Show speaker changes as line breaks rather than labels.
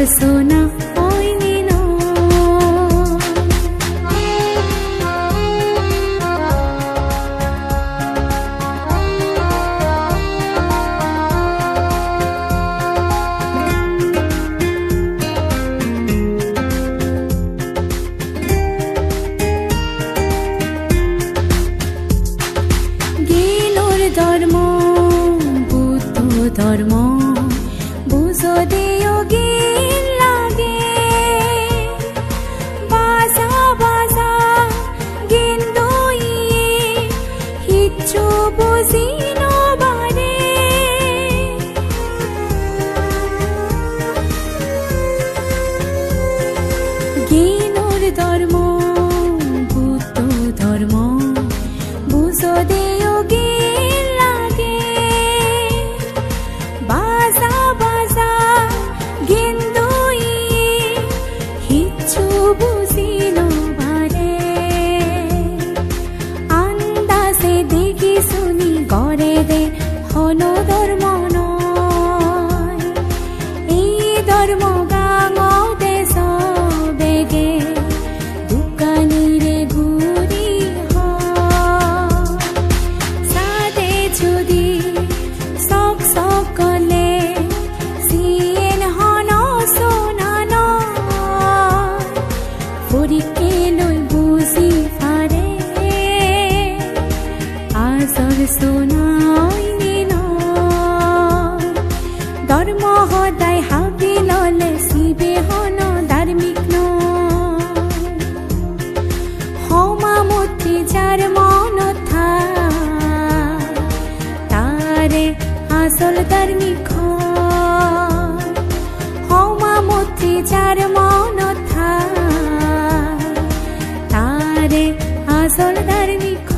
সোনা ধর্ম বুদ্ধ ধর্ম বুঝো দেও গিল লাগে বাসা বাসা গিন্দইয়ে হিচ্ছু বুঝিনো বারে গিনোর ধর্ম বুদ্ধ ধর্ম বুঝো দেও গিল বুঝিনো বারে আন্দাজে দেখি শুনি গড়ে দে হন ধর্ম নয় এই ধর্ম গাঙ দেশ বেগে দোকানিরে ঘুরি সাদে যদি সক সক কলে সিয়েন হন সোনানো পরীকে লই বুঝি ফারে আসল সোনাই নিন ধর্ম সদায় হাবি ললে শিবে হন ধার্মিক সমামতি যার মনত তারে আসল ধার্মিক সমামতি যার মনত আসল ধার্মিক